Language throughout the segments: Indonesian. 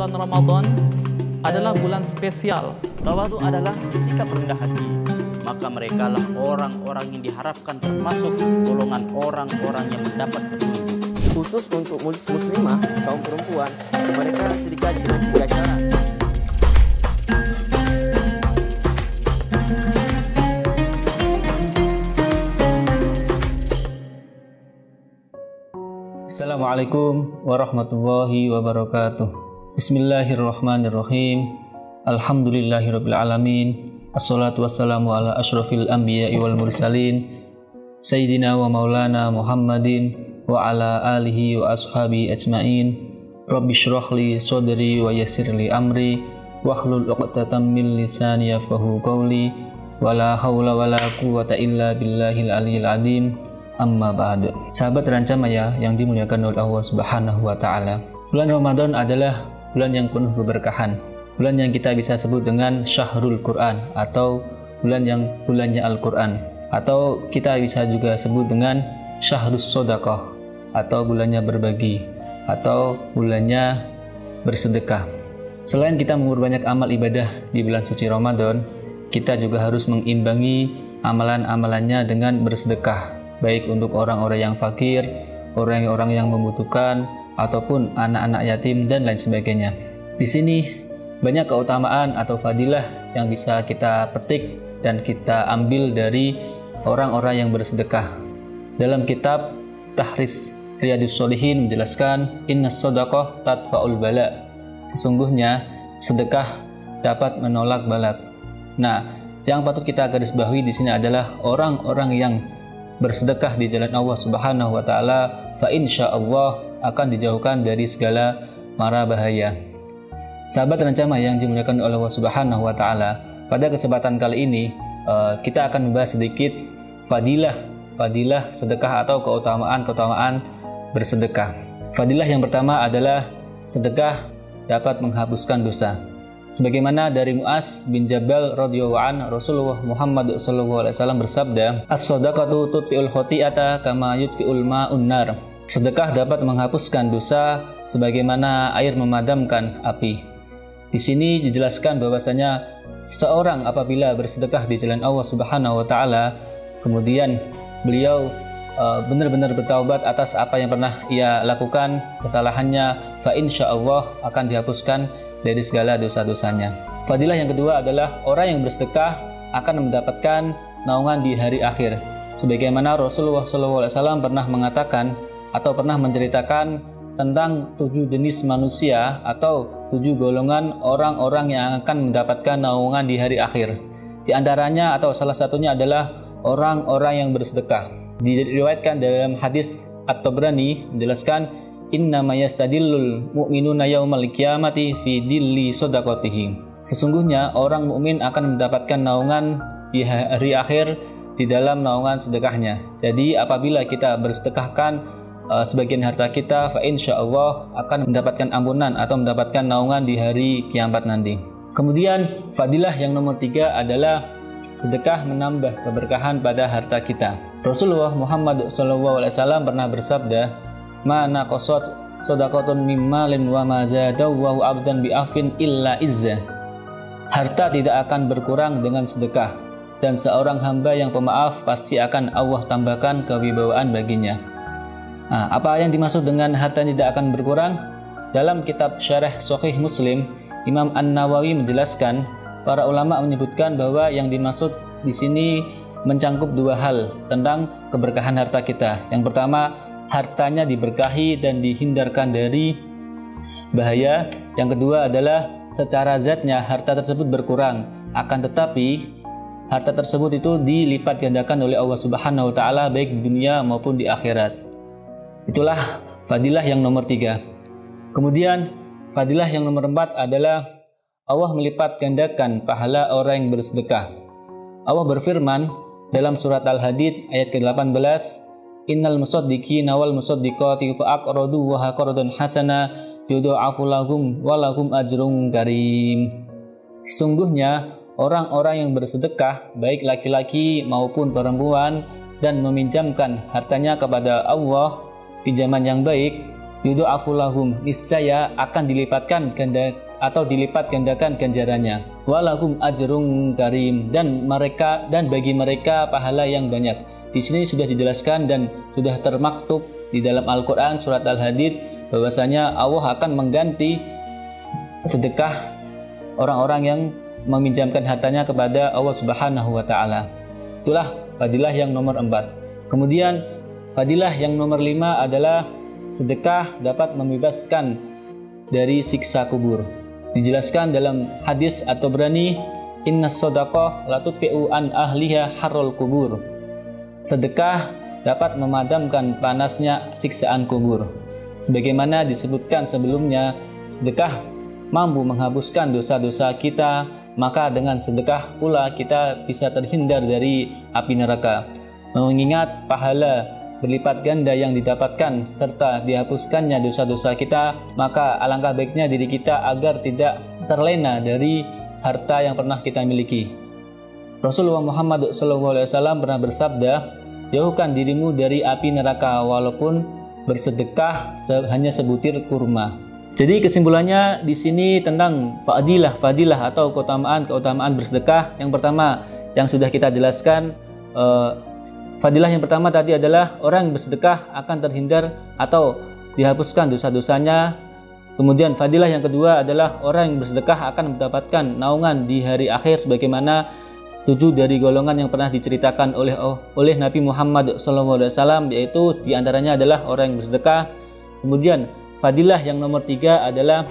bulan Ramadan adalah bulan spesial. Tawadu adalah sikap rendah hati. Maka merekalah orang-orang yang diharapkan termasuk golongan orang-orang yang mendapat petunjuk. Khusus untuk muslimah, kaum perempuan, mereka digaji dengan 3 syarat. Assalamualaikum warahmatullahi wabarakatuh. Bismillahirrahmanirrahim. Alhamdulillahirabbil alamin. Assalatu wassalamu ala asyrafil anbiya'i wal mursalin Sayyidina wa maulana Muhammadin wa ala alihi wa ashabi ajma'in. Rabbi syrah li sadri wa yassir li amri wahlul 'uqdatam min lisani yafqahu qawli wa la haula wa la quwwata illa billahil aliyyil azim. Amma ba'd. Sahabat Rancamaya yang dimuliakan oleh Allah Subhanahu wa taala. Bulan Ramadan adalah bulan yang penuh keberkahan. Bulan yang kita bisa sebut dengan Syahrul Quran atau bulannya Al-Quran, atau kita bisa juga sebut dengan Syahrus Shadaqah atau bulannya berbagi, atau bulannya bersedekah. Selain kita memperbanyak amal ibadah di bulan suci Ramadan, kita juga harus mengimbangi amalan-amalannya dengan bersedekah, baik untuk orang-orang yang fakir, orang-orang yang membutuhkan, ataupun anak-anak yatim dan lain sebagainya. Di sini banyak keutamaan atau fadilah yang bisa kita petik dan kita ambil dari orang-orang yang bersedekah. Dalam kitab Tahris Riyadhus Shalihin menjelaskan, innas shadaqah tadfa'ul bala. Sesungguhnya sedekah dapat menolak balak. Nah, yang patut kita garis bawahi di sini adalah orang-orang yang bersedekah di jalan Allah Subhanahu wa taala, fa insyaallah akan dijauhkan dari segala mara bahaya. Sahabat Rancamaya yang dimuliakan oleh Allah Subhanahu wa taala, pada kesempatan kali ini kita akan membahas sedikit fadilah sedekah atau keutamaan bersedekah. Fadilah yang pertama adalah sedekah dapat menghapuskan dosa. Sebagaimana dari Mu'az bin Jabal radhiyallahu anhu, Rasulullah Muhammad sallallahu alaihi wasallam bersabda, "As-shadaqatu tudfi'ul khati'ata kama yudfi'ul ma'un nar." Sedekah dapat menghapuskan dosa sebagaimana air memadamkan api. Di sini dijelaskan bahwasanya seseorang apabila bersedekah di jalan Allah Subhanahu wa taala, kemudian beliau benar-benar bertaubat atas apa yang pernah ia lakukan, kesalahannya, fa insyaallah akan dihapuskan dari segala dosa-dosanya. Fadilah yang kedua adalah orang yang bersedekah akan mendapatkan naungan di hari akhir. Sebagaimana Rasulullah SAW pernah mengatakan atau pernah menceritakan tentang 7 jenis manusia atau 7 golongan orang-orang yang akan mendapatkan naungan di hari akhir. Di antaranya atau salah satunya adalah orang-orang yang bersedekah. Diriwayatkan dalam hadis At-Tabrani menjelaskan, innama yastadillul mu'minuna yaumal qiyamati fi dilli shadaqatihim. Sesungguhnya orang mukmin akan mendapatkan naungan di hari akhir di dalam naungan sedekahnya. Jadi apabila kita bersedekahkan sebagian harta kita, fa insyaallah akan mendapatkan ampunan atau mendapatkan naungan di hari kiamat nanti. Kemudian fadilah yang nomor 3 adalah sedekah menambah keberkahan pada harta kita. Rasulullah Muhammad SAW pernah bersabda, ma naqasat shadaqatun mim malin wa ma zadahu abdan bi afin illa izzah. Harta tidak akan berkurang dengan sedekah, dan seorang hamba yang pemaaf pasti akan Allah tambahkan kewibawaan baginya. Nah, apa yang dimaksud dengan harta tidak akan berkurang? Dalam kitab Syarah Sahih Muslim, Imam An-Nawawi menjelaskan, para ulama menyebutkan bahwa yang dimaksud di sini mencangkup 2 hal tentang keberkahan harta kita. Yang pertama, hartanya diberkahi dan dihindarkan dari bahaya. Yang kedua adalah secara zatnya harta tersebut berkurang, akan tetapi harta tersebut itu dilipat gandakan oleh Allah Subhanahu wa taala baik di dunia maupun di akhirat. Itulah fadilah yang nomor 3. Kemudian fadilah yang nomor 4 adalah Allah melipat gandakan pahala orang yang bersedekah. Allah berfirman dalam surat Al-Hadid ayat ke-18, innal musaddiqina wal musaddiqati fa aqradu wa qardan hasana yudha'afu lahum wa lahum ajrun karim. Sesungguhnya orang-orang yang bersedekah baik laki-laki maupun perempuan dan meminjamkan hartanya kepada Allah pinjaman yang baik, yudha'afu lahum, niscaya akan dilipat gandakan ganjarannya. Walahum ajrun karim, dan bagi mereka pahala yang banyak. Di sini sudah dijelaskan dan sudah termaktub di dalam Al-Qur'an surat Al-Hadid bahwasanya Allah akan mengganti sedekah orang-orang yang meminjamkan hartanya kepada Allah Subhanahu wa taala. Itulah fadilah yang nomor 4. Kemudian fadilah yang nomor 5 adalah sedekah dapat membebaskan dari siksa kubur. Dijelaskan dalam hadis At-Tabrani, innas shadaqah la tudfi'u an ahliha harrul kubur. Sedekah dapat memadamkan panasnya siksaan kubur. Sebagaimana disebutkan sebelumnya, sedekah mampu menghapuskan dosa-dosa kita, maka dengan sedekah pula kita bisa terhindar dari api neraka. Mengingat pahala berlipat ganda yang didapatkan serta dihapuskannya dosa-dosa kita, maka alangkah baiknya diri kita agar tidak terlena dari harta yang pernah kita miliki. Rasulullah Muhammad SAW pernah bersabda, jauhkan dirimu dari api neraka walaupun bersedekah hanya sebutir kurma. Jadi kesimpulannya di sini tentang fadilah atau keutamaan bersedekah. Yang pertama yang sudah kita jelaskan, fadilah yang pertama tadi adalah orang yang bersedekah akan terhindar atau dihapuskan dosa-dosanya. Kemudian fadilah yang kedua adalah orang yang bersedekah akan mendapatkan naungan di hari akhir sebagaimana 7 dari golongan yang pernah diceritakan oleh Nabi Muhammad SAW, yaitu diantaranya adalah orang yang bersedekah. Kemudian fadilah yang nomor 3 adalah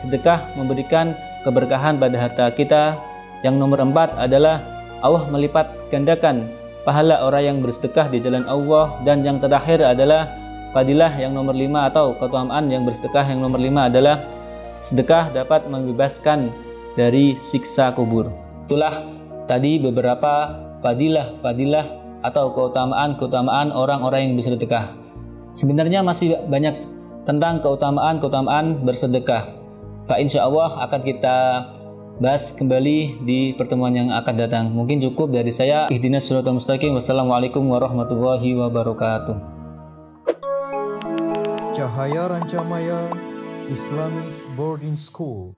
sedekah memberikan keberkahan pada harta kita. Yang nomor 4 adalah Allah melipat gandakan pahala orang yang bersedekah di jalan Allah. Dan yang terakhir adalah fadilah yang nomor 5 atau keutamaan yang bersedekah yang nomor 5 adalah sedekah dapat membebaskan dari siksa kubur. Itulah tadi beberapa fadilah atau keutamaan orang-orang yang bersedekah. Sebenarnya masih banyak tentang keutamaan bersedekah. Insyaallah akan kita bahas kembali di pertemuan yang akan datang. Mungkin cukup dari saya. Ihdinas shiratal mustaqim. Wassalamualaikum warahmatullahi wabarakatuh. Cahaya Rancamaya Islamic Boarding School.